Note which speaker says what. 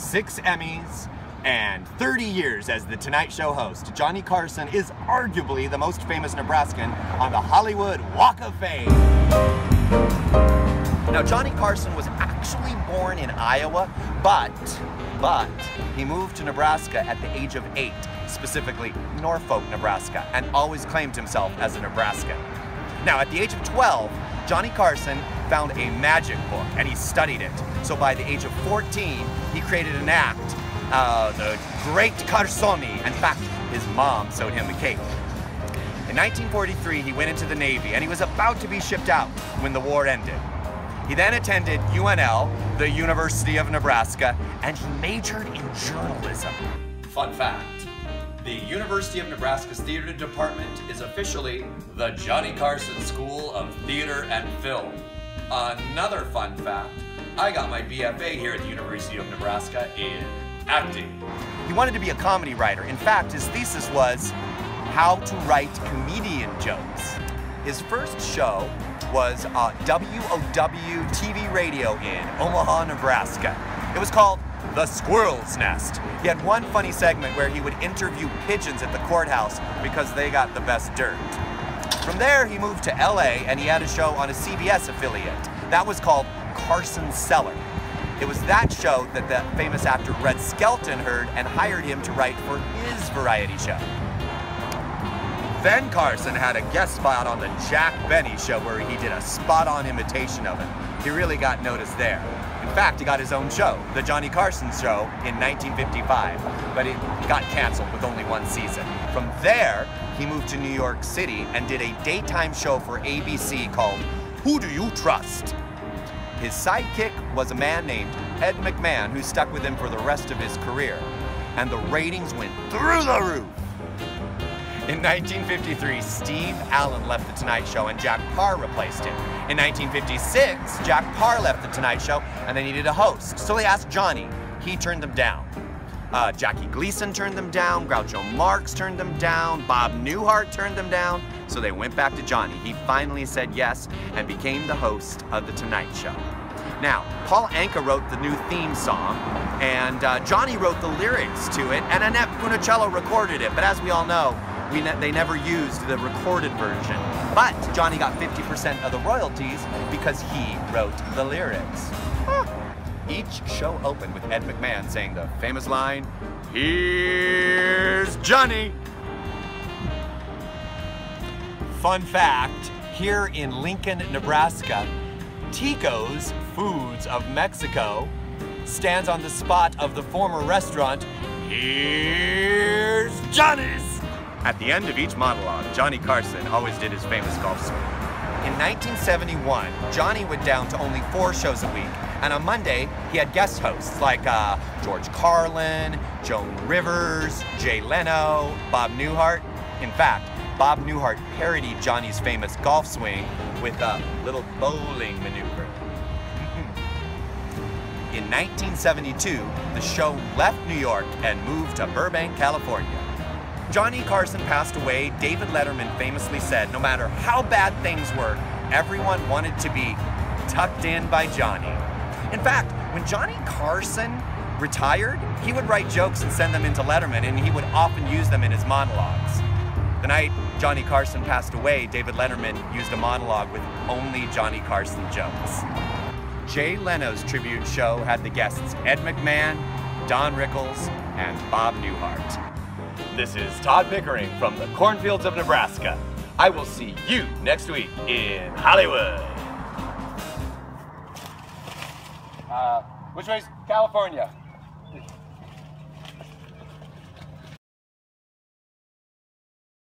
Speaker 1: 6 Emmys, and 30 years as the Tonight Show host, Johnny Carson is arguably the most famous Nebraskan on the Hollywood Walk of Fame. Now, Johnny Carson was actually born in Iowa, but he moved to Nebraska at the age of 8, specifically Norfolk, Nebraska, and always claimed himself as a Nebraskan. Now, at the age of 12, Johnny Carson found a magic book and he studied it. So by the age of 14, he created an act, the Great Carson-Walk. In fact, his mom sewed him a cape. In 1943, he went into the Navy and he was about to be shipped out when the war ended. He then attended UNL, the University of Nebraska, and he majored in journalism. Fun fact, the University of Nebraska's theater department is officially the Johnny Carson School of Theater and Film. Another fun fact, I got my BFA here at the University of Nebraska in acting. He wanted to be a comedy writer. In fact, his thesis was how to write comedian jokes. His first show was WOW TV radio in Omaha, Nebraska. It was called The Squirrels Nest. He had one funny segment where he would interview pigeons at the courthouse because they got the best dirt. From there, he moved to LA and he had a show on a CBS affiliate. That was called Carson's Cellar. It was that show that the famous actor Red Skelton heard and hired him to write for his variety show. Then Carson had a guest spot on the Jack Benny show where he did a spot-on imitation of him. He really got noticed there. In fact, he got his own show, The Johnny Carson Show, in 1955, but it got canceled with only one season. From there, he moved to New York City and did a daytime show for ABC called Who Do You Trust? His sidekick was a man named Ed McMahon who stuck with him for the rest of his career, and the ratings went through the roof. In 1953, Steve Allen left The Tonight Show and Jack Paar replaced him. In 1956, Jack Paar left The Tonight Show and they needed a host. So they asked Johnny. He turned them down. Jackie Gleason turned them down, Groucho Marx turned them down, Bob Newhart turned them down. So they went back to Johnny. He finally said yes and became the host of The Tonight Show. Now, Paul Anka wrote the new theme song, and Johnny wrote the lyrics to it, and Annette Funicello recorded it. But as we all know, they never used the recorded version. But Johnny got 50% of the royalties because he wrote the lyrics. Each show opened with Ed McMahon saying the famous line, "Here's Johnny." Fun fact, here in Lincoln, Nebraska, Tico's Foods of Mexico stands on the spot of the former restaurant, "Here's Johnny's." At the end of each monologue, Johnny Carson always did his famous golf swing. In 1971, Johnny went down to only 4 shows a week, and on Monday, he had guest hosts like George Carlin, Joan Rivers, Jay Leno, Bob Newhart. In fact, Bob Newhart parodied Johnny's famous golf swing with a little bowling maneuver. In 1972, the show left New York and moved to Burbank, California. Johnny Carson passed away. David Letterman famously said, no matter how bad things were, everyone wanted to be tucked in by Johnny. In fact, when Johnny Carson retired, he would write jokes and send them into Letterman, and he would often use them in his monologues. The night Johnny Carson passed away, David Letterman used a monologue with only Johnny Carson jokes. Jay Leno's tribute show had the guests Ed McMahon, Don Rickles, and Bob Newhart. This is Todd Pickering from the cornfields of Nebraska. I will see you next week in Hollywood. Which way's California?